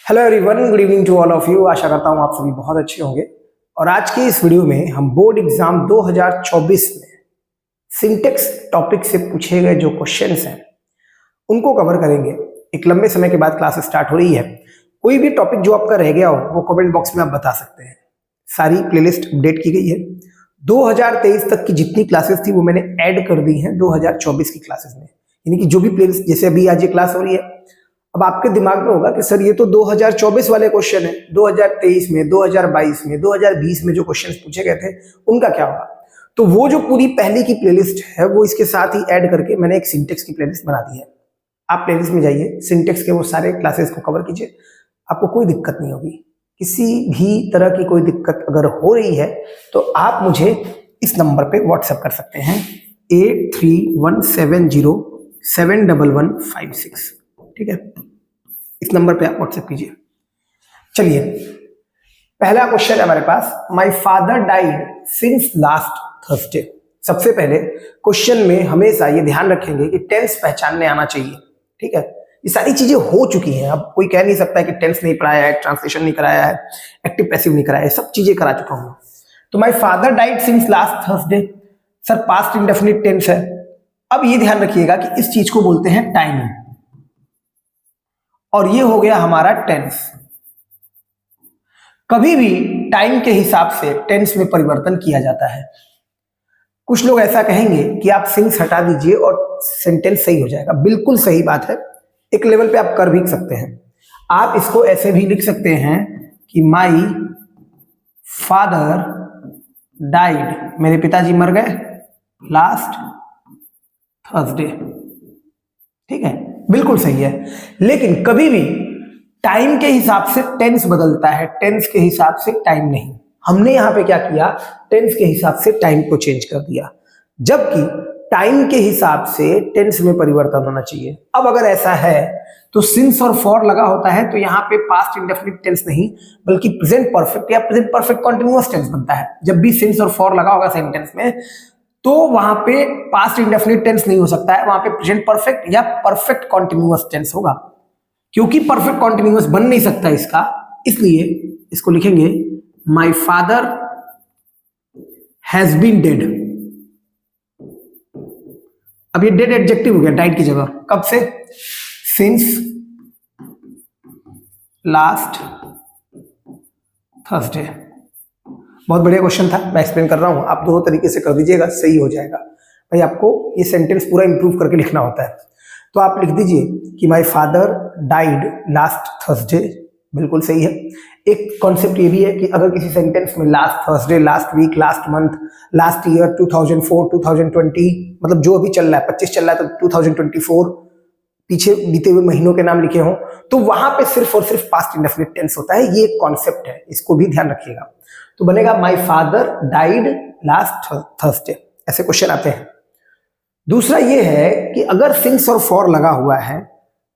Hello everyone, good evening to all of you. आशा करता हूँ आप सभी बहुत अच्छे होंगे। और आज की इस वीडियो में हम बोर्ड एग्जाम 2024 में सिंटेक्स टॉपिक से पूछे गए जो क्वेश्चंस हैं उनको कवर करेंगे। एक लंबे समय के बाद क्लास स्टार्ट हो रही है। कोई भी टॉपिक जो आपका रह गया हो वो कमेंट बॉक्स में आप बता सकते हैं। सारी प्लेलिस्ट अपडेट की गई है। 2023 तक की जितनी क्लासेस थी वो मैंने ऐड कर दी हैं 2024 की क्लासेस में, यानी कि जो भी प्लेलिस्ट, जैसे अभी आज ये क्लास हो रही है, अब आपके दिमाग में होगा कि सर ये तो 2024 वाले क्वेश्चन है, 2023 में, 2022 में, 2020 में जो क्वेश्चंस पूछे गए थे उनका क्या होगा। तो वो जो पूरी पहले की प्लेलिस्ट है वो इसके साथ ही ऐड करके मैंने एक सिंटेक्स की प्लेलिस्ट बना दी है। आप प्लेलिस्ट में जाइए, सिंटेक्स के वो सारे क्लासेस को कवर कीजिए, आपको कोई दिक्कत नहीं होगी। किसी भी तरह की कोई दिक्कत अगर हो रही है तो आप मुझे इस नंबर पे व्हाट्सएप कर सकते हैं 8317071156। ठीक है, इस नंबर पे आप व्हाट्सएप कीजिए। चलिए, पहला क्वेश्चन है हमारे पास, my father died since last Thursday. सबसे पहले क्वेश्चन में हमेशा ये ध्यान रखेंगे कि टेंस पहचानने आना चाहिए। ठीक है, ये सारी चीजें हो चुकी हैं, अब कोई कह नहीं सकता है कि टेंस नहीं पढ़ाया है, ट्रांसलेशन नहीं कराया है, एक्टिव पैसिव नहीं कराया है, सब चीजें करा चुका हूं। तो my father died since last Thursday, sir past indefinite tense है। अब ये ध्यान रखिएगा कि इस चीज को बोलते हैं टाइम, और ये हो गया हमारा टेंस। कभी भी टाइम के हिसाब से टेंस में परिवर्तन किया जाता है। कुछ लोग ऐसा कहेंगे कि आप सिंस हटा दीजिए और सेंटेंस सही हो जाएगा। बिल्कुल सही बात है, एक लेवल पे आप कर भी सकते हैं। आप इसको ऐसे भी लिख सकते हैं कि माई फादर डाइड, मेरे पिताजी मर गए लास्ट थर्सडे। ठीक है, बिल्कुल सही है। लेकिन कभी भी टाइम के हिसाब से टेंस बदलता है, टेंस के हिसाब से टाइम नहीं। हमने यहां पे क्या किया, टेंस के हिसाब से टाइम को चेंज कर दिया, जबकि टाइम के हिसाब से टेंस में परिवर्तन होना चाहिए। अब अगर ऐसा है तो सिंस और फॉर लगा होता है तो यहाँ पे पास्ट इंडेफिनिट टेंस नहीं बल्कि प्रेजेंट परफेक्ट या प्रेजेंट परफेक्ट कॉन्टिन्यूअस टेंस बनता है। जब भी सिंस और फॉर लगा होगा सेंटेंस में तो वहां पे पास्ट इंडेफिनिट टेंस नहीं हो सकता है, वहां पे प्रेजेंट परफेक्ट या परफेक्ट कॉन्टिन्यूअस टेंस होगा। क्योंकि परफेक्ट कॉन्टिन्यूअस बन नहीं सकता इसका, इसलिए इसको लिखेंगे my father has been dead. अब ये डेड एडजेक्टिव हो गया डाइड की जगह। कब से? Since last Thursday. बहुत बढ़िया क्वेश्चन था, मैं एक्सप्लेन कर रहा हूं, आप दोनों तरीके से कर दीजिएगा, सही हो जाएगा। भाई आपको ये सेंटेंस पूरा इंप्रूव करके लिखना होता है। तो आप लिख दीजिए कि my father died last Thursday, बिल्कुल सही है। एक कॉन्सेप्ट ये भी है कि अगर किसी सेंटेंस में last Thursday, last week, last month, last year, 2004, 2020, मतलब जो अभी चल रहा है, 25 चल रहा है तो 2024, पीछे बीते हुए महीनों के नाम लिखे हों, तो वहां पे सिर्फ और सिर्फ पास्ट इंडेफिनिट टेंस होता है। ये एक कॉन्सेप्ट है, इसको भी ध्यान रखिएगा। तो बनेगा my father died last Thursday, ऐसे क्वेश्चन आते हैं। दूसरा ये है कि अगर सिंस और फॉर लगा हुआ है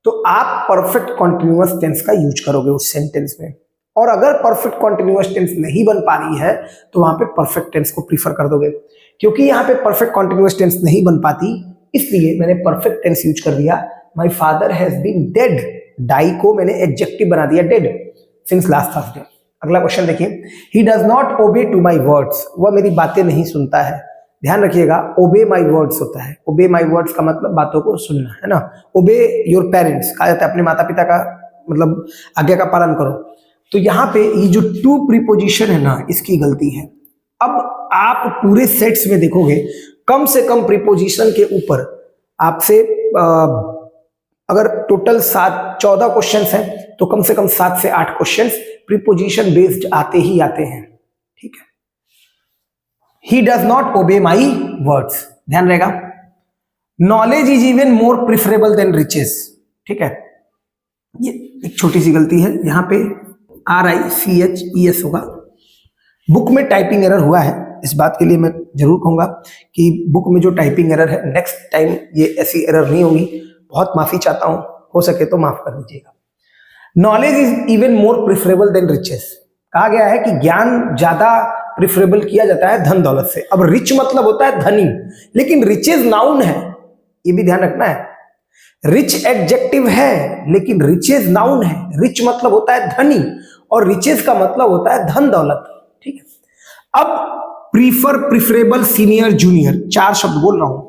तो आप परफेक्ट कॉन्टिन्यूअस टेंस का यूज करोगे उस सेंटेंस में, और अगर परफेक्ट कॉन्टिन्यूअस टेंस नहीं बन पा रही है तो वहां पे परफेक्ट टेंस को प्रीफर कर दोगे। क्योंकि यहाँ पे परफेक्ट कॉन्टिन्यूअस टेंस नहीं बन पाती, इसलिए मैंने परफेक्ट टेंस यूज कर दिया। My father has been dead, die को मैंने एडजेक्टिव बना दिया डेड सिंस लास्ट थर्सडे। अगला क्वेश्चन देखिए, he does not obey to my words, वह मेरी बातें नहीं सुनता है। ध्यान रखिएगा, ओबे माई वर्ड्स होता है। ओबे माई वर्ड्स का मतलब बातों को सुनना है ना। ओबे योर पेरेंट्स कहा जाता है, अपने माता पिता का मतलब आज्ञा का पालन करो। तो यहाँ पे ये जो टू प्रीपोजिशन है ना, इसकी गलती है। अब आप पूरे सेट्स में देखोगे कम से कम प्रीपोजिशन के ऊपर आपसे अगर टोटल 14 क्वेश्चन हैं तो कम से कम 7 से 8 क्वेश्चन प्रीपोजिशन बेस्ड आते ही आते हैं। ठीक है, ही डज नॉट ओबे माई वर्ड्स, ध्यान रहेगा। Knowledge is even more preferable than riches. ठीक है, ये एक छोटी सी गलती है, यहाँ पे RICHES होगा। बुक में टाइपिंग एरर हुआ है, इस बात के लिए मैं जरूर कहूंगा कि बुक में जो टाइपिंग एरर है नेक्स्ट टाइम ये ऐसी एरर नहीं होगी। बहुत माफी चाहता हूं, हो सके तो माफ कर दीजिएगा। Knowledge is even more preferable than riches, कहा गया है कि ज्ञान ज्यादा प्रिफरेबल किया जाता है धन दौलत से। अब रिच मतलब होता है धनी, लेकिन रिचेस नाउन है, ये भी ध्यान रखना है। रिच एडजेक्टिव है लेकिन रिचेज नाउन है। रिच मतलब होता है धनी और रिचेज का मतलब होता है धन दौलत। ठीक है, अब प्रीफर, प्रिफरेबल, सीनियर, जूनियर, 4 शब्द बोल रहा हूं।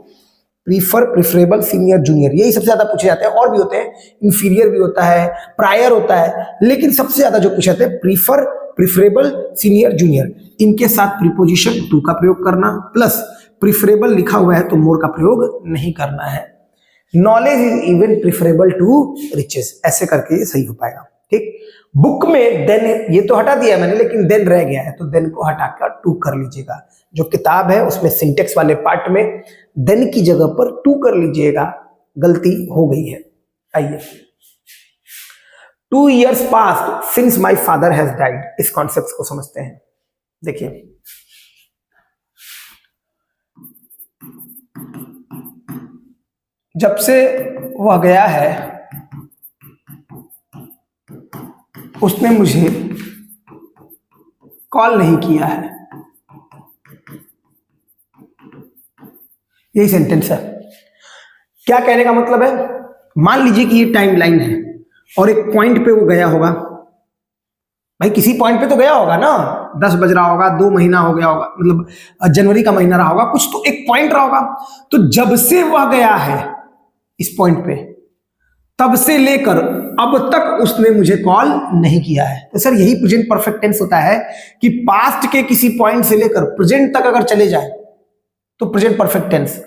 प्रीफर, प्रिफरेबल, सीनियर, जूनियर, यही सबसे ज्यादा पूछे जाते हैं। और भी होते हैं, इंफीरियर भी होता है, प्रायर होता है, लेकिन सबसे ज्यादा जो पूछे जाते हैं प्रीफर, प्रिफरेबल, सीनियर, जूनियर। इनके साथ प्रीपोजिशन टू का प्रयोग करना, प्लस प्रिफरेबल लिखा हुआ है तो मोर का प्रयोग नहीं करना है। Knowledge is even preferable to riches, ऐसे करके ये सही हो पाएगा। ठीक, बुक में देन, ये तो हटा दिया मैंने, लेकिन देन रह गया है तो देन को हटाकर टू कर लीजिएगा। जो किताब है उसमें सिंटेक्स वाले पार्ट में देन की जगह पर टू कर लीजिएगा, गलती हो गई है। आइए, 2 years passed since my father has died, इस कॉन्सेप्ट को समझते हैं। देखिए, जब से वह गया है उसने मुझे कॉल नहीं किया है, यही सेंटेंस है। क्या कहने का मतलब है, मान लीजिए कि ये टाइम लाइन है और एक पॉइंट पे वो गया होगा। भाई किसी पॉइंट पे तो गया होगा ना, 10 बज रहा होगा, 2 महीना हो गया होगा, मतलब जनवरी का महीना रहा होगा, कुछ तो एक पॉइंट रहा होगा। तो जब से वह गया है इस पॉइंट पे, तब से लेकर अब तक उसने मुझे कॉल नहीं किया है। तो सर यही प्रेजेंट परफेक्ट टेंस होता है कि पास्ट के किसी पॉइंट से लेकर प्रेजेंट तक अगर चले जाए तो प्रेजेंट परफेक्ट टेंस।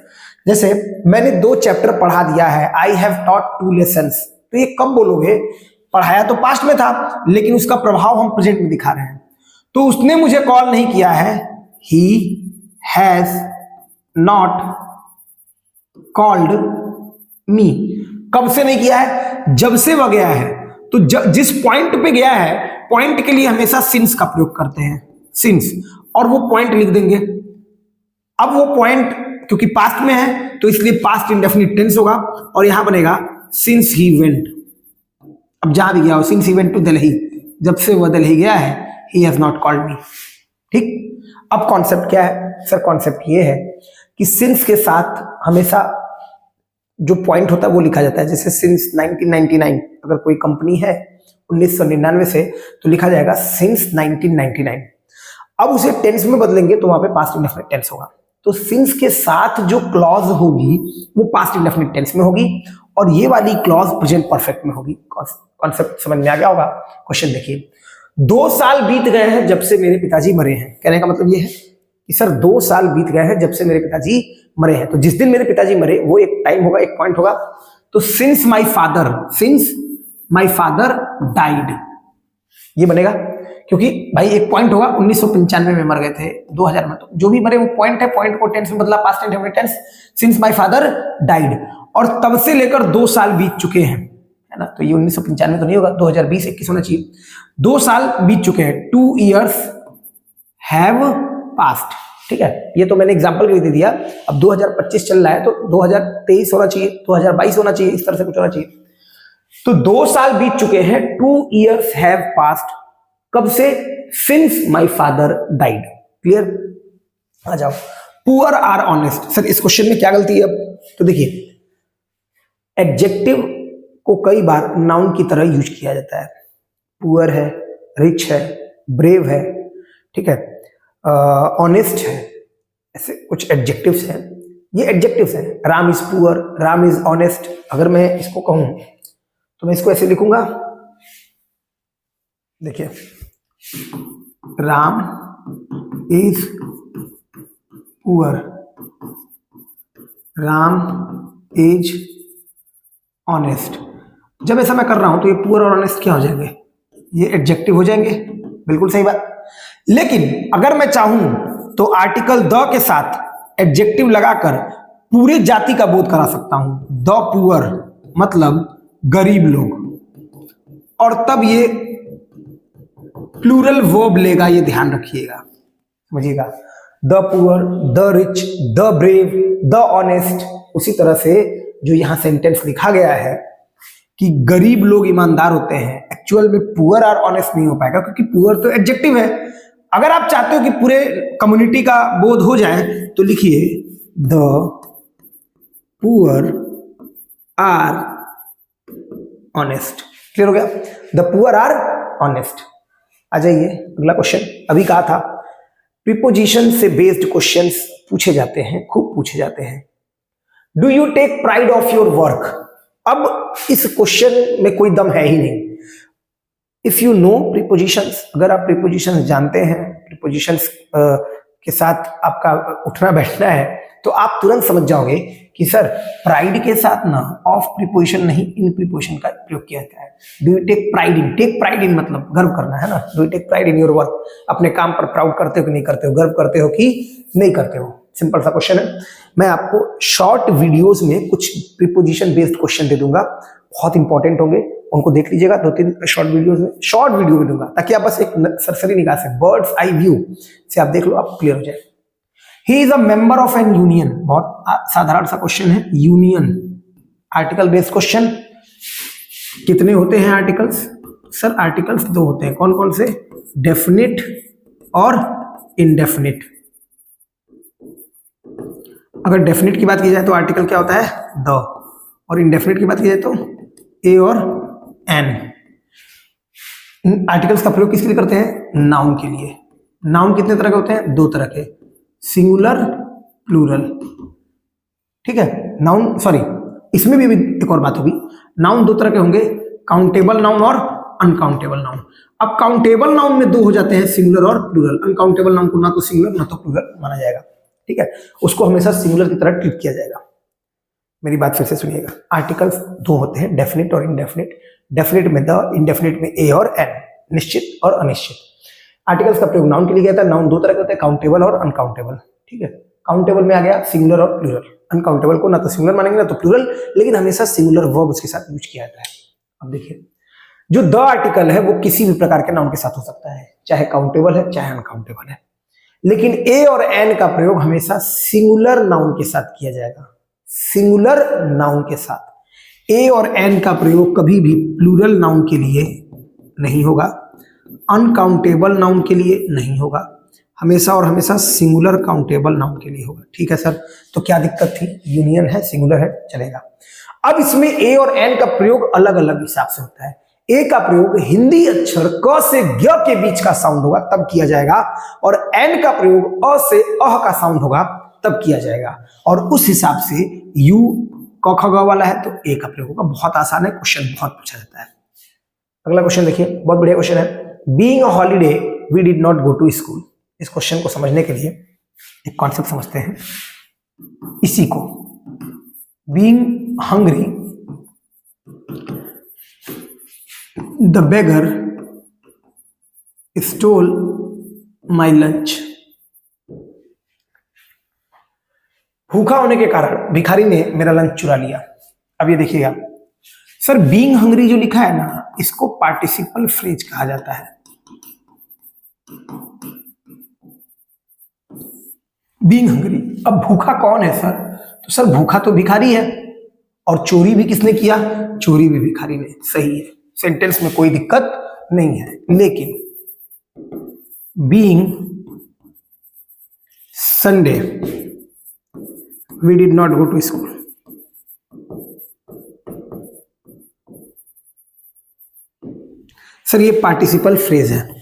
जैसे मैंने 2 चैप्टर पढ़ा दिया है, आई हैव टॉट 2 लेसन्स, तो ये कब बोलोगे, पढ़ाया तो पास्ट में था लेकिन उसका प्रभाव हम प्रेजेंट में दिखा रहे हैं। तो उसने मुझे कॉल नहीं किया है, ही हैज नॉट कॉल्ड मी। कब से नहीं किया है, जब से वह गया है। तो जिस पॉइंट पे गया है, पॉइंट के लिए हमेशा सिंस का प्रयोग करते हैं, सिंस, और वो पॉइंट लिख देंगे। अब वो पॉइंट क्योंकि पास्ट में है तो इसलिए पास्ट इंडेफिनिट टेंस होगा और यहां बनेगा सिंस ही वेंट। अब जहां भी गया हो, since he went to Delhi, जब से वह दिल्ली गया है, he has not called me. ठीक, अब कॉन्सेप्ट क्या है सर, कॉन्सेप्ट ये है कि सिंस के साथ हमेशा जो पॉइंट होता है वो लिखा जाता है। जैसे सिंस 1999, अगर कोई कंपनी है 1999 से, तो लिखा जाएगा सिंस 1999। अब उसे टेंस में बदलेंगे तो वहां पे पास्ट इंडेफिनिट टेंस होगा। तो सिंस के साथ जो क्लॉज होगी वो पास्ट इंडेफिनिट टेंस में होगी और ये वाली क्लॉज प्रेजेंट परफेक्ट में होगी। कॉन्सेप्ट समझ में आ गया होगा। क्वेश्चन देखिए, 2 साल बीत गए हैं जब से मेरे पिताजी मरे हैं। कहने का मतलब ये है कि सर 2 साल बीत गए हैं जब से मेरे पिताजी मरे हैं। तो जिस दिन मेरे पिताजी मरे वो एक टाइम होगा, एक पॉइंट होगा। तो सिंस माई फादर डाइड, ये बनेगा, क्योंकि भाई एक पॉइंट होगा, 1995 में मर गए थे, 2000 में, तो जो भी मरे वो पॉइंट है, पॉइंट को टेंस में बदला, past indefinite tense, since my father died. और तब से लेकर 2 साल बीत चुके हैं, है ना। तो ये 1995 तो नहीं होगा, 2020-21 होना चाहिए। 2 साल बीत चुके हैं, 2 years हैव पास्ट। ठीक है, ये तो मैंने एग्जांपल के लिए दे दिया। अब 2025 चल रहा है तो 2023 होना चाहिए, 2022 होना चाहिए, इस तरह से कुछ होना चाहिए। तो 2 साल बीत चुके हैं, 2 years हैव पास्ट। कब से, since my father died. Clear, आ जाओ। पुअर आर ऑनेस्ट, सर इस क्वेश्चन में क्या गलती है अब, तो देखिए, एडजेक्टिव को कई बार नाउन की तरह यूज किया जाता है। पुअर है, रिच है, ब्रेव है, ठीक है, ऑनेस्ट है, ऐसे कुछ एडजेक्टिव्स हैं। ये एडजेक्टिव्स हैं। Ram is poor, Ram is honest. अगर मैं इसको कहूं तो मैं इसको ऐसे लिखूंगा, देखिए, Ram is poor, Ram is honest. जब ऐसा मैं कर रहा हूं तो ये पुअर और ऑनेस्ट क्या हो जाएंगे, ये एडजेक्टिव हो जाएंगे। बिल्कुल सही बात। लेकिन अगर मैं चाहूं तो आर्टिकल द के साथ एडजेक्टिव लगाकर पूरे जाति का बोध करा सकता हूं। द पुअर मतलब गरीब लोग, और तब ये प्लूरल वर्ब लेगा, ये ध्यान रखिएगा, समझिएगा। The poor, the rich, the brave, the honest. उसी तरह से जो यहां सेंटेंस लिखा गया है कि गरीब लोग ईमानदार होते हैं, एक्चुअल में पुअर और ऑनेस्ट नहीं हो पाएगा, क्योंकि पुअर तो एडजेक्टिव है। अगर आप चाहते हो कि पूरे कम्युनिटी का बोध हो जाए तो लिखिए the poor are honest. Clear हो गया? The poor are honest. आ जाइए अगला क्वेश्चन। अभी कहा था प्रीपोजिशन से बेस्ड क्वेश्चंस पूछे जाते हैं, खूब पूछे जाते हैं। Do you take pride of your work? अब इस क्वेश्चन में कोई दम है ही नहीं। इफ यू नो प्रीपोजिशंस, अगर आप प्रीपोजिशंस जानते हैं, प्रीपोजिशंस के साथ आपका उठना बैठना है, तो आप तुरंत समझ जाओगे कि सर प्राइड के साथ ना ऑफ प्रीपोजिशन नहीं, इन प्रीपोजिशन का प्रयोग किया जाता है। Do you take pride in? Take pride in मतलब गर्व करना है ना। Do you take pride in your work? अपने काम पर प्राउड करते हो कि नहीं करते हो, गर्व करते हो कि नहीं करते हो? सिंपल सा क्वेश्चन है। मैं आपको शॉर्ट वीडियोस में कुछ प्रीपोजिशन बेस्ड क्वेश्चन दे दूंगा, बहुत इंपॉर्टेंट होंगे, उनको देख लीजिएगा। 2-3 शॉर्ट वीडियोस में, शॉर्ट वीडियो में दूंगा ताकि आप बस एक सरसरी निगाह से, बर्ड्स आई व्यू से आप देख लो, आप क्लियर हो जाए। He is a member of an union. बहुत साधारण सा क्वेश्चन है। Union article based question. कितने होते हैं आर्टिकल्स? सर आर्टिकल्स 2 होते हैं। कौन कौन से? डेफिनिट और इनडेफिनिट। अगर डेफिनिट की बात की जाए तो आर्टिकल क्या होता है? द। और इनडेफिनिट की बात की जाए तो ए और एन। आर्टिकल्स का प्रयोग किसके लिए करते हैं? नाउन के लिए। नाउन कितने तरह के होते हैं? 2 तरह के, सिंगुलर, प्लूरल। ठीक है, नाउन, सॉरी इसमें भी एक और बात होगी। नाउन 2 तरह के होंगे, काउंटेबल नाउन और अनकाउंटेबल नाउन। अब काउंटेबल नाउन में 2 हो जाते हैं, सिंगुलर और प्लूरल। अनकाउंटेबल नाउन को ना तो सिंगुलर ना तो प्लूरल माना जाएगा। ठीक है, उसको हमेशा सिंगुलर की तरह ट्रीट किया जाएगा। मेरी बात फिर से सुनिएगा। आर्टिकल्स 2 होते हैं, डेफिनिट और इनडेफिनिट। डेफिनिट में द, इनडेफिनिट में ए और एन, निश्चित और अनिश्चित। आर्टिकल्स का प्रयोग नाउन के लिए किया था। नाउन 2 तरह के होते हैं, काउंटेबल और अनकाउंटेबल। ठीक है, काउंटेबल में आ गया सिंगुलर और प्लूरल। अनकाउंटेबल को ना तो सिंगुलर मानेंगे ना तो प्लूरल, लेकिन हमेशा सिंगुलर वर्ब उसके साथ यूज किया जाता है। अब देखिए, जो द आर्टिकल है वो किसी भी प्रकार के नाउन के साथ हो सकता है, चाहे काउंटेबल है चाहे अनकाउंटेबल है, लेकिन ए और एन का प्रयोग हमेशा सिंगुलर नाउन के साथ किया जाएगा। सिंगुलर नाउन के साथ ए और एन का प्रयोग कभी भी प्लूरल नाउन के लिए नहीं होगा, अनकाउंटेबल नाउन के लिए नहीं होगा, हमेशा और हमेशा सिंगुलर काउंटेबल नाउन के लिए होगा। ठीक है सर, तो क्या दिक्कत थी? यूनियन है, सिंगुलर है, चलेगा। अब इसमें ए और एन का प्रयोग अलग अलग हिसाब से होता है। ए का प्रयोग हिंदी अक्षर क से ग के बीच का साउंड होगा तब किया जाएगा, और एन का प्रयोग अ से अह का साउंड होगा तब किया जाएगा। और उस हिसाब से यू क ख ग वाला है तो ए का प्रयोग होगा। बहुत आसान है, क्वेश्चन बहुत पूछा जाता है। अगला क्वेश्चन देखिए, बहुत बढ़िया क्वेश्चन है। Being a holiday we did not go to school. इस क्वेश्चन को समझने के लिए एक कॉन्सेप्ट समझते हैं। इसी को, being hungry the beggar stole my lunch. भूखा होने के कारण भिखारी ने मेरा लंच चुरा लिया। अब ये देखिएगा सर, बीइंग हंग्री जो लिखा है ना, इसको पार्टिसिपल फ्रेज कहा जाता है। बीइंग हंग्री, अब भूखा कौन है सर? तो सर भूखा तो भिखारी है, और चोरी भी किसने किया? चोरी भी भिखारी ने। सही है, सेंटेंस में कोई दिक्कत नहीं है। लेकिन being Sunday we did not go to school, sir ये पार्टिसिपल फ्रेज है।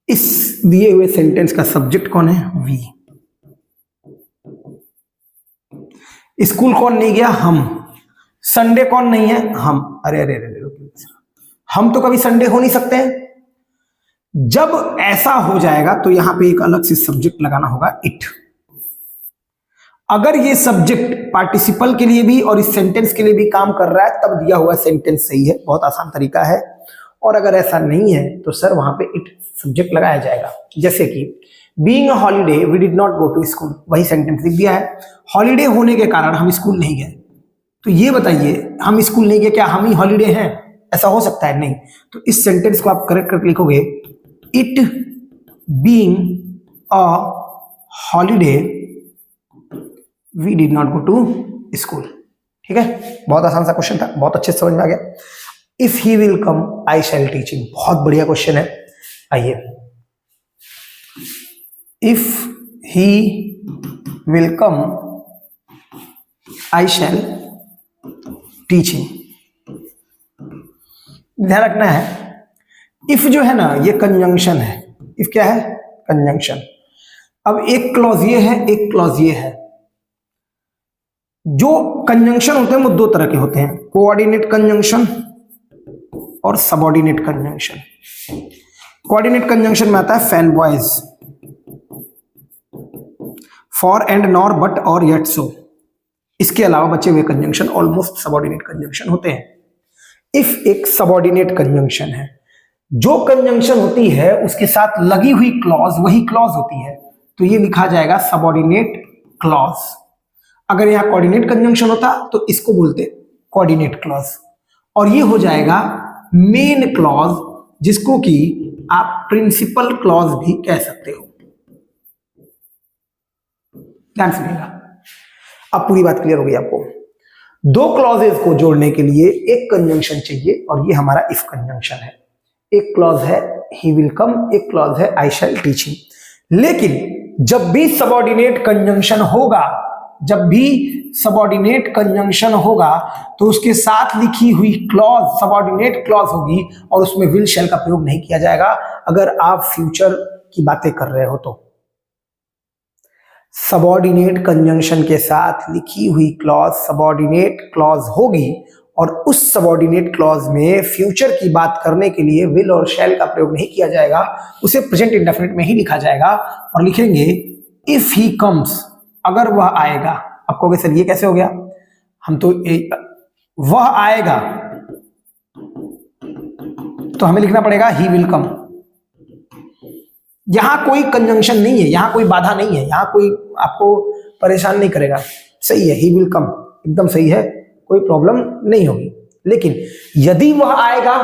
इस दिए हुए सेंटेंस का सब्जेक्ट कौन है? वी। स्कूल कौन नहीं गया? हम। संडे कौन नहीं है? हम। अरे अरे अरे, हम तो कभी संडे हो नहीं सकते हैं। जब ऐसा हो जाएगा तो यहां पे एक अलग से सब्जेक्ट लगाना होगा, इट। अगर ये सब्जेक्ट पार्टिसिपल के लिए भी और इस सेंटेंस के लिए भी काम कर रहा है तब दिया हुआ सेंटेंस सही है। बहुत आसान तरीका है। और अगर ऐसा नहीं है तो सर वहां पे इट सब्जेक्ट लगाया जाएगा। जैसे कि being a holiday we did not go to school, वही सेंटेंस लिख दिया है। हॉलीडे होने के कारण हम स्कूल नहीं गए। तो ये बताइए, हम स्कूल नहीं गए, क्या हम ही हॉलीडे हैं? ऐसा हो सकता है? नहीं। तो इस सेंटेंस को आप करेक्ट करके लिखोगे, it being a holiday we did not go to school. ठीक है, बहुत आसान सा क्वेश्चन था, बहुत अच्छे से समझ में आ गया। If he will come I shall teach him, बहुत बढ़िया क्वेश्चन है। आइए, if he will come I shall teach him. ध्यान रखना है, इफ जो है ना ये कंजंक्शन है। इफ क्या है? कंजंक्शन। अब एक क्लॉज ये है, एक क्लॉज ये है। जो कंजंक्शन होते हैं वो दो तरह के होते हैं, कोऑर्डिनेट कंजंक्शन और सबऑर्डिनेट कंजंक्शन। कोऑर्डिनेट कंजंक्शन में आता है fan boys, for and nor but और येट सो। इसके अलावा बचे हुए कंजंक्शन ऑलमोस्ट सबऑर्डिनेट कंजंक्शन होते हैं। इफ एक सबऑर्डिनेट कंजंक्शन है, जो कंजंक्शन होती है उसके साथ लगी हुई क्लॉज वही क्लॉज होती है, तो ये लिखा जाएगा सबऑर्डिनेट क्लॉज। अगर यहां कोऑर्डिनेट कंजंक्शन होता तो इसको बोलते कोऑर्डिनेट क्लॉज, और ये हो जाएगा मेन क्लॉज, जिसको कि आप प्रिंसिपल क्लॉज भी कह सकते हो। ध्यान सुनिएगा, अब पूरी बात क्लियर हो गई आपको। दो क्लॉजेस को जोड़ने के लिए एक कंजंक्शन चाहिए, और ये हमारा इफ कंजंक्शन है। एक क्लॉज है ही विल कम, एक क्लॉज है आई शैल टीच हिम। लेकिन जब भी सबऑर्डिनेट कंजंक्शन होगा, जब भी सबऑर्डिनेट कंजंक्शन होगा, तो उसके साथ लिखी हुई क्लॉज सबऑर्डिनेट क्लॉज होगी, और उसमें विल शैल का प्रयोग नहीं किया जाएगा अगर आप फ्यूचर की बातें कर रहे हो तो। सबऑर्डिनेट कंजंक्शन के साथ लिखी हुई क्लॉज सबऑर्डिनेट क्लॉज होगी, और उस सबऑर्डिनेट क्लॉज में फ्यूचर की बात करने के लिए विल और शैल का प्रयोग नहीं किया जाएगा, उसे प्रेजेंट इंडेफिनिट में ही लिखा जाएगा, और लिखेंगे इफ ही कम्स, अगर वह आएगा। अब कहोगे सर ये कैसे हो गया? हम तो वह आएगा तो हमें लिखना पड़ेगा ही विल कम। यहां कोई कंजंक्शन नहीं है, यहां कोई बाधा नहीं है, यहां कोई आपको परेशान नहीं करेगा। सही है, ही विल कम एकदम सही है, कोई प्रॉब्लम नहीं होगी। लेकिन यदि वह आएगा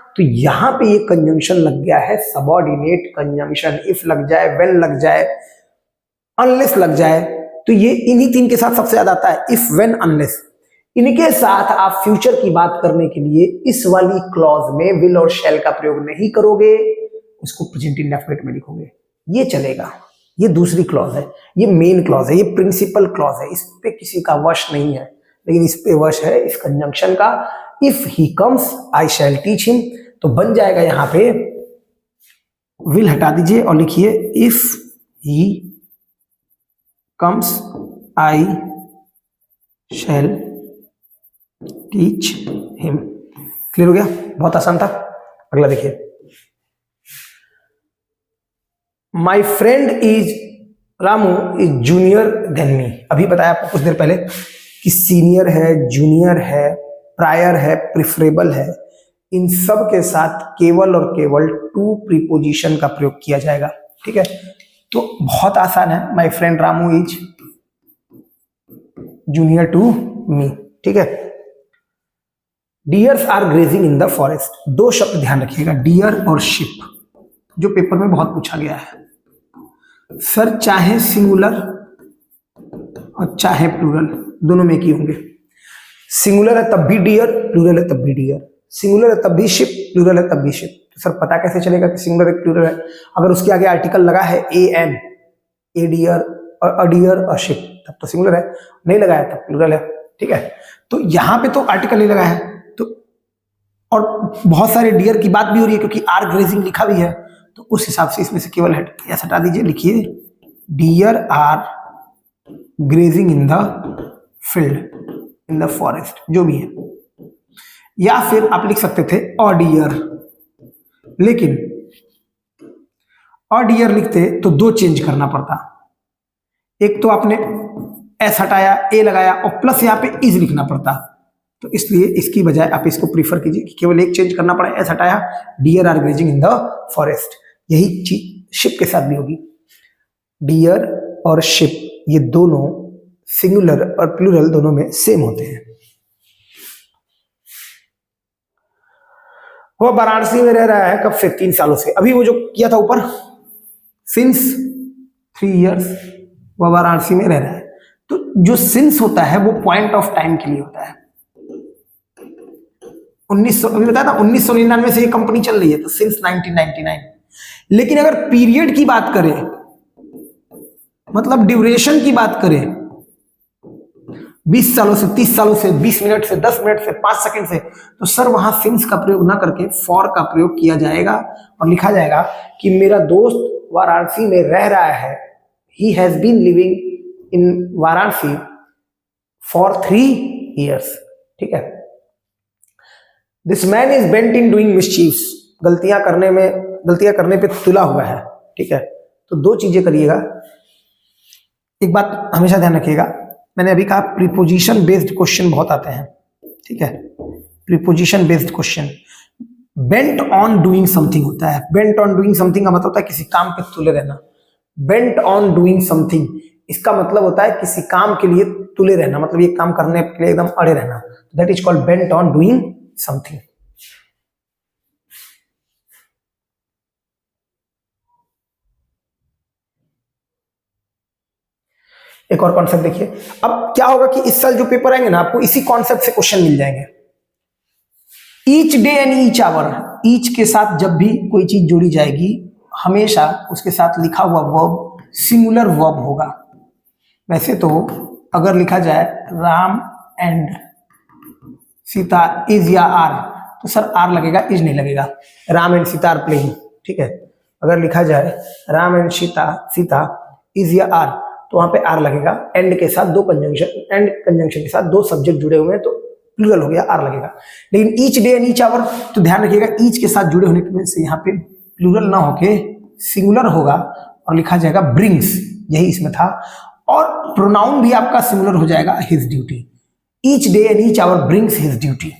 तो यहां पे ये कंजंक्शन लग गया है सबऑर्डिनेट कंजंक्शन। इफ लग जाए, व्हेन लग जाए, अनलेस लग जाए, तो ये इन्हीं तीन के साथ सबसे ज्यादा आता है, इफ, व्हेन, अनलेस। इनके साथ आप फ्यूचर की बात करने के लिए इस वाली क्लॉज में विल और शैल का प्रयोग नहीं करोगे, उसको प्रेजेंट इंडेफिनिट में लिखोगे, ये चलेगा। ये दूसरी क्लॉज है, ये मेन क्लॉज है, ये प्रिंसिपल क्लॉज है, इस पे किसी का वश नहीं है, लेकिन इस पे वश है इस कंजंक्शन का। If he comes I shall teach him, तो बन जाएगा यहां पे विल हटा दीजिए और लिखिए if he comes I shall teach him. Clear हो गया? बहुत आसान था। अगला देखिए, my friend is Ramu is junior than me. अभी बताया आपको कुछ देर पहले कि सीनियर है, जूनियर है, प्रायर है, प्रिफरेबल है, इन सब के साथ केवल और केवल टू प्रीपोजिशन का प्रयोग किया जाएगा। ठीक है, तो बहुत आसान है। My friend Ramu is junior to me. ठीक है, deers are grazing in the forest. दो शब्द ध्यान रखिएगा, डियर और शिप, जो पेपर में बहुत पूछा गया है। सर चाहे सिंगुलर और चाहे प्लूरल, दोनों में की होंगे। सिंगुलर है तब भी डियर, प्लूरल है तब भी डियर। सिंगुलर है तब भी शिप, प्लूरल है तब भी शिप। तो सर पता कैसे चलेगा कि सिंगुलर है प्लूरल है? अगर उसके आगे आर्टिकल लगा है ए एन, ए डियर और अ डियर और शिप, तब तो सिंगुलर है। नहीं लगाया तब प्लूरल है। ठीक है, तो यहां पे तो आर्टिकल नहीं लगा है, तो और बहुत सारे डियर की बात भी हो रही है क्योंकि आर ग्रेजिंग लिखा भी है, तो उस हिसाब से इसमें से केवल हटा दीजिए, लिखिए deer are grazing in the field, in the forest, जो भी है। या फिर आप लिख सकते थे अ डियर, लेकिन अ डियर लिखते तो दो चेंज करना पड़ता। एक तो आपने एस हटाया, ए लगाया, और प्लस यहां पे इज लिखना पड़ता। तो इसलिए इसकी बजाय आप इसको प्रीफर कीजिए कि केवल एक चेंज करना पड़ा, एस हटाया, deer are grazing in the forest. यही चीज शिप के साथ भी होगी। डियर और शिप ये दोनों सिंगुलर और प्लूरल दोनों में सेम होते हैं। वह वाराणसी में रह रहा है कब से? 3 सालों से। अभी वो जो किया था ऊपर, सिंस 3 years वह वाराणसी में रह रहा है। तो जो सिंस होता है वो पॉइंट ऑफ टाइम के लिए होता है। 1900, अभी बताया था 1999 से ये कंपनी चल रही है, तो सिंस 1999। लेकिन अगर पीरियड की बात करें मतलब ड्यूरेशन की बात करें 20 सालों से, 30 सालों से, 20 मिनट से, 10 मिनट से, 5 सेकंड से, तो सर वहां सिंस का प्रयोग ना करके फॉर का प्रयोग किया जाएगा और लिखा जाएगा कि मेरा दोस्त वाराणसी में रह रहा है, he has been living in Varanasi for 3 years। ठीक है। This man is bent in doing मिसचीव्स, गलतियां करने पे तुला हुआ है। ठीक है। तो 2 चीजें करिएगा। एक बात हमेशा ध्यान रखिएगा, मैंने अभी कहा प्रीपोजिशन बेस्ड क्वेश्चन बहुत आते हैं। ठीक है। Preposition based question bent on doing something होता है। बेंट ऑन डूइंग समथिंग का मतलब होता है किसी काम पे तुले रहना। बेंट ऑन डूइंग समथिंग इसका मतलब होता है किसी काम के लिए तुले रहना, मतलब ये काम करने के लिए एकदम अड़े रहना। That is called bent on doing something. एक और कॉन्सेप्ट देखिए। अब क्या होगा कि इस साल जो पेपर आएंगे ना, आपको इसी कॉन्सेप्ट से क्वेश्चन मिल जाएंगे। Each day and each hour, each के साथ जब भी कोई चीज जोड़ी जाएगी हमेशा उसके साथ लिखा हुआ वर्ब सिंगुलर वर्ब होगा। वैसे तो अगर लिखा जाए राम एंड सीता इज या आर, तो सर आर लगेगा, इज नहीं लगेगा। Ram and Sita are playing. ठीक है। अगर लिखा जाए राम एंड सीता इज या आर, तो वहां पे आर लगेगा। एंड के साथ 2 कंजंक्शन, एंड कंजंक्शन के साथ 2 सब्जेक्ट जुड़े हुए हैं तो प्लूरल हो गया, आर लगेगा। लेकिन each day and each hour, तो ध्यान रखिएगा ईच के साथ जुड़े होने की वजह से यहाँ पे प्लूरल ना होके सिंगुलर होगा और लिखा जाएगा ब्रिंग्स, यही इसमें था। और प्रोनाउन भी आपका सिंगुलर हो जाएगा, his duty. Each day and each hour brings his duty,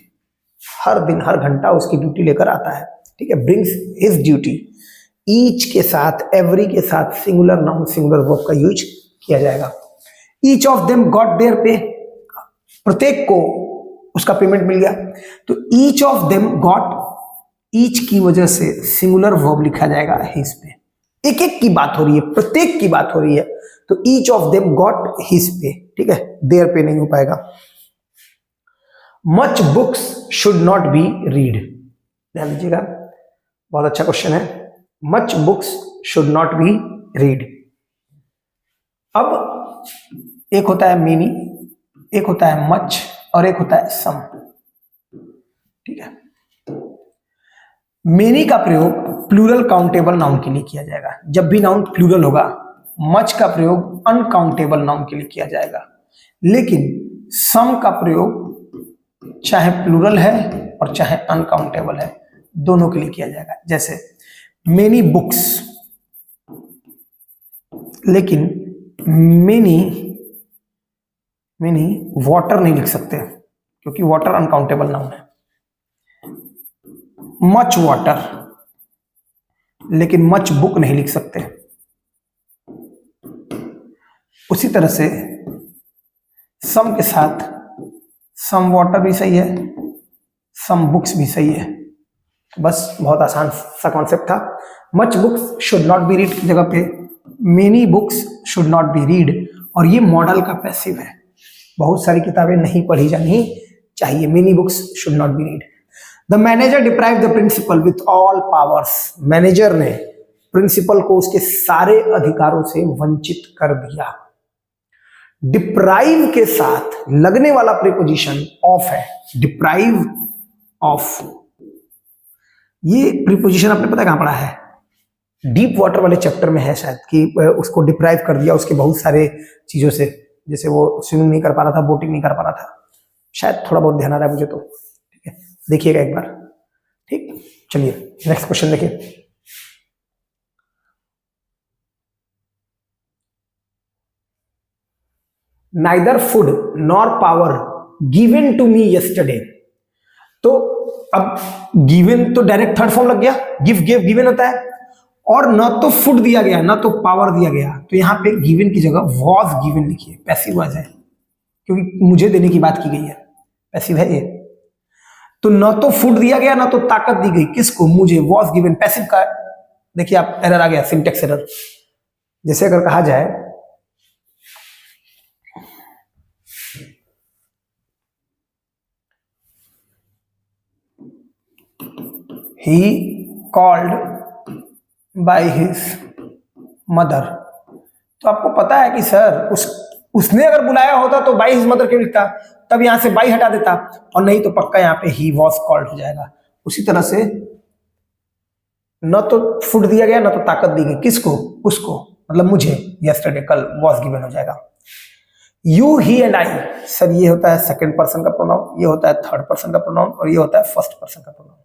हर दिन हर घंटा उसकी ड्यूटी लेकर आता है। ठीक है। Brings his duty. ईच के साथ, एवरी के साथ सिंगुलर नाउन सिंगुलर वर्ब का यूज किया जाएगा। Each of them got their pay, प्रत्येक को उसका पेमेंट मिल गया। तो each of them got, each की वजह से सिंगुलर वर्ब लिखा जाएगा हिज पे। एक एक की बात हो रही है, प्रत्येक की बात हो रही है, तो each of them got his pay. ठीक है। देयर पे नहीं हो पाएगा। Much books should not be read, ध्यान दीजिएगा, बहुत अच्छा क्वेश्चन है। Much books should not be read. अब एक होता है मेनी, एक होता है मच और एक होता है सम। ठीक है। मेनी का प्रयोग प्लूरल काउंटेबल नाउन के लिए किया जाएगा जब भी नाउन प्लूरल होगा। मच का प्रयोग अनकाउंटेबल नाउन के लिए किया जाएगा। लेकिन सम का प्रयोग चाहे प्लूरल है और चाहे अनकाउंटेबल है, दोनों के लिए किया जाएगा। जैसे मेनी बुक्स, लेकिन मेनी वाटर नहीं लिख सकते क्योंकि वाटर अनकाउंटेबल नाउन है। मच वाटर, लेकिन मच बुक नहीं लिख सकते। उसी तरह से सम के साथ सम वाटर भी सही है, सम बुक्स भी सही है। बस बहुत आसान सा कॉन्सेप्ट था। Much books should not be read की जगह पे many books should not be read, और ये मॉडल का पैसिव है। बहुत सारी किताबें नहीं पढ़ी जानी चाहिए। Many books should not be read. The manager deprive the principal with all powers, manager ने प्रिंसिपल को उसके सारे अधिकारों से वंचित कर दिया। डिप्राइव के साथ लगने वाला प्रीपोजिशन ऑफ है, डिप्राइव ऑफ। ये प्रीपोजिशन आपने पता कहां पढ़ा है? डीप वाटर वाले चैप्टर में है शायद, कि उसको डिप्राइव कर दिया उसके बहुत सारे चीजों से, जैसे वो स्विमिंग नहीं कर पा रहा था, बोटिंग नहीं कर पा रहा था, शायद थोड़ा बहुत ध्यान आ रहा है मुझे तो। ठीक है, देखिएगा एक बार। ठीक, चलिए नेक्स्ट क्वेश्चन देखिए। Neither food nor power given to me yesterday. तो अब गिवन तो डायरेक्ट थर्ड फॉर्म लग गया, गिव गिव गिवन होता है, और ना तो फूड दिया गया ना तो पावर दिया गया, तो यहां पे गिवन की जगह वॉज गिवन लिखिए, पैसिव वॉज है क्योंकि मुझे देने की बात की गई है, पैसिव है ये। तो ना तो फूड दिया गया ना तो ताकत दी गई, किसको? मुझे। वॉज गिवन पैसिव का देखिए आप एरर आ गया, सिंटेक्स एरर। जैसे अगर कहा जाए he called by his mother, तो आपको पता है कि सर उसने अगर बुलाया होता तो बाई हिज मदर क्यों लिखता, तब यहां से बाई हटा देता, और नहीं तो पक्का यहाँ पे ही वॉज कॉल्ड हो जाएगा। उसी तरह से न तो फूड दिया गया, न तो ताकत दी गई, किसको, उसको, मतलब मुझे, यस्टरडे, कल, वॉज गिवन हो जाएगा। You, he and I, sir ये होता है सेकंड पर्सन का प्रोनाउन, ये होता है थर्ड पर्सन का प्रोनाउन, और ये होता है फर्स्ट पर्सन का प्रोनाउन।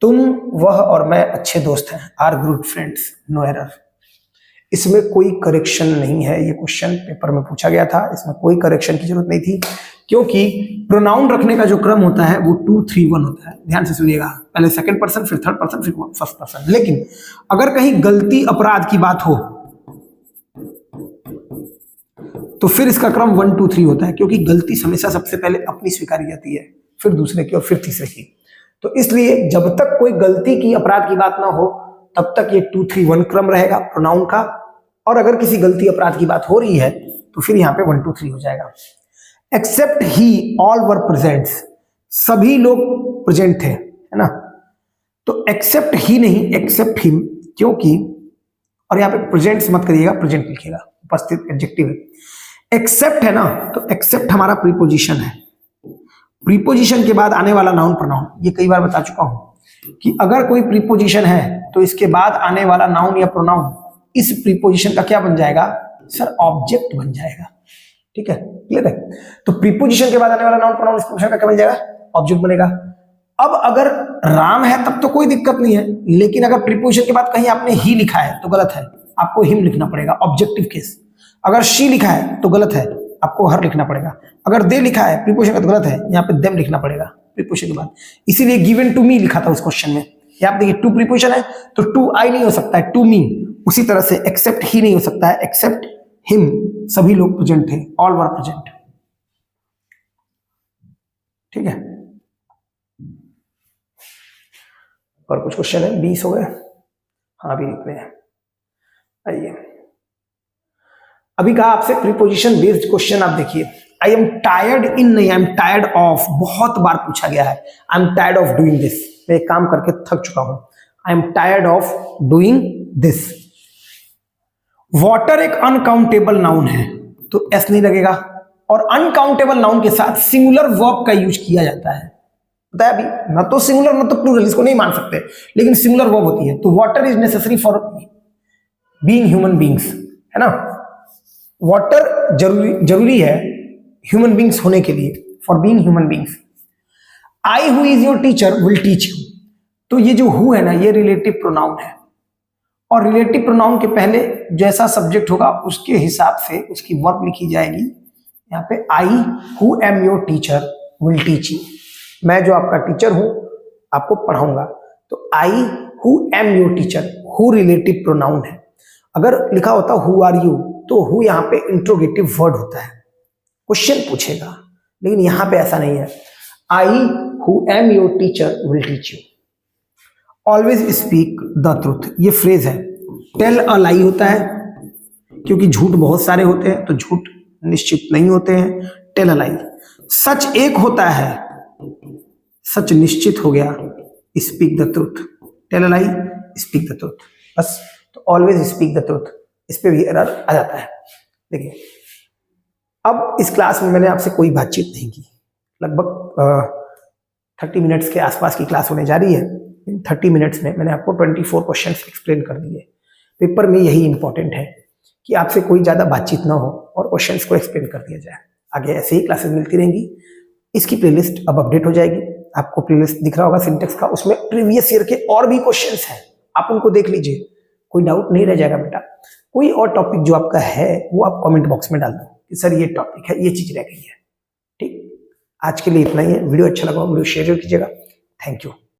तुम, वह और मैं अच्छे दोस्त हैं, are good friends, no error. इसमें कोई करेक्शन नहीं है, ये क्वेश्चन पेपर में पूछा गया था, इसमें कोई करेक्शन की जरूरत नहीं थी, क्योंकि प्रोनाउन रखने का जो क्रम होता है वो 2 3 1 होता है। ध्यान से सुनिएगा, पहले सेकंड पर्सन, फिर थर्ड पर्सन, फिर फर्स्ट पर्सन। लेकिन अगर कहीं गलती अपराध की बात हो तो फिर इसका क्रम 1 2 3 होता है, क्योंकि गलती हमेशा सबसे पहले अपनी स्वीकारी जाती है, फिर दूसरे की और फिर तीसरे की। तो इसलिए जब तक कोई गलती की, अपराध की बात ना हो, तब तक ये 2 3 1 क्रम रहेगा प्रोनाउन का, और अगर किसी गलती अपराध की बात हो रही है तो फिर यहाँ पे 1 2 3 हो जाएगा। Except he, all were presents, सभी लोग प्रेजेंट थे, है ना। तो एक्सेप्ट ही नहीं, एक्सेप्ट हिम, क्योंकि, और यहाँ पे प्रेजेंट्स मत करिएगा, प्रेजेंट लिखिएगा, उपस्थित एडजेक्टिव है। एक्सेप्ट है ना, तो एक्सेप्ट हमारा प्रीपोजिशन है, प्रीपोजिशन के बाद आने वाला नाउन प्रोनाउन, ये कई बार बता चुका हूं कि अगर कोई प्रीपोजिशन है तो इसके बाद आने वाला नाउन या प्रोनाउन इस प्रीपोजिशन का क्या बन जाएगा सर, ऑब्जेक्ट बन जाएगा। ठीक है, क्लियर है। तो प्रीपोजिशन के बाद आने वाला नाउन प्रोनाउन इस प्रीपोजिशन का क्या बन जाएगा, ऑब्जेक्ट बनेगा। अब अगर राम है तब तो कोई दिक्कत नहीं है, लेकिन अगर प्रीपोजिशन के बाद कहीं आपने ही लिखा है तो गलत है, आपको हिम लिखना पड़ेगा, ऑब्जेक्टिव केस। अगर शी लिखा है तो गलत है, आपको हर लिखना पड़ेगा। अगर दे लिखा है प्रीपोजिशन का तो गलत है, यहाँ पे देम लिखना पड़ेगा प्रीपोजिशन के बाद। इसीलिए गिवन टू मी लिखा था उस क्वेश्चन में। यहाँ पे देखिए टू प्रीपोजिशन है तो टू आई नहीं हो सकता है, टू मी। उसी तरह से एक्सेप्ट ही नहीं हो सकता है, एक्सेप्ट हिम, सभी लोग प्रेजेंट थे, ऑल वर प्रेजेंट। ठीक है, और कुछ क्वेश्चन है, 20 हो गए, हाँ अभी इतने हैं। आइए, अभी कहा आपसे प्रीपोजिशन बेस्ड क्वेश्चन, आप देखिए आई एम टायर्ड इन नहीं, आई एम टायर्ड ऑफ, बहुत बार पूछा गया है। I am tired of doing this, मैं एक काम करके थक चुका हूं, I am tired of doing this. Water एक अनकाउंटेबल नाउन है तो एस नहीं लगेगा, और अनकाउंटेबल नाउन के साथ सिंगुलर वर्ब का यूज किया जाता है। पता है अभी, ना तो सिंगुलर ना तो प्लूरल, इसको नहीं मान सकते, लेकिन सिंगुलर वर्ब होती है। तो water is necessary for being human beings, है ना। वाटर जरूरी है ह्यूमन बींग्स होने के लिए, for being human beings. I who is your teacher will teach you, तो ये जो हु है ना, ये रिलेटिव प्रोनाउन है, और रिलेटिव प्रोनाउन के पहले जैसा सब्जेक्ट होगा उसके हिसाब से उसकी वर्ब लिखी जाएगी। यहाँ पे I who am your teacher will teach you, मैं जो आपका टीचर हूं आपको पढ़ाऊंगा। तो I who am your teacher, who relative pronoun है। अगर लिखा होता हु आर यू तो हु यहाँ पे इंट्रोगेटिव वर्ड होता है, क्वेश्चन पूछेगा, लेकिन यहां पे ऐसा नहीं है। I who am your teacher will teach you. Always speak the truth, ये फ्रेज है। टेल अ लाई होता है, क्योंकि झूठ बहुत सारे होते हैं तो झूठ निश्चित नहीं होते हैं, टेल अ लाई। सच एक होता है, सच निश्चित हो गया, speak the truth. Tell a lie, speak the truth, बस। तो ऑलवेज स्पीक द ट्रूथ, इस पे भी एरर आ जाता है। देखिए, अब इस क्लास में मैंने आपसे कोई बातचीत नहीं की, लगभग 30 मिनट्स के आसपास की क्लास होने जा रही है। इन 30 मिनट्स में मैंने आपको 24 क्वेश्चंस एक्सप्लेन कर दिए। पेपर में यही इंपॉर्टेंट है कि आपसे कोई ज़्यादा बातचीत ना हो और क्वेश्चंस को एक्सप्लेन कर दिया जाए। आगे ऐसे ही क्लासेस मिलती रहेंगी। इसकी प्लेलिस्ट अब अपडेट हो जाएगी, आपको प्लेलिस्ट दिख रहा होगा सिंटेक्स का, उसमें प्रीवियस ईयर के और भी क्वेश्चंस हैं, आप उनको देख लीजिए, कोई डाउट नहीं रह जाएगा बेटा। कोई और टॉपिक जो आपका है वो आप कमेंट बॉक्स में डाल दो कि सर ये टॉपिक है, ये चीज रह गई है। ठीक, आज के लिए इतना ही है। वीडियो अच्छा लगा वीडियो शेयर कीजिएगा। Thank you.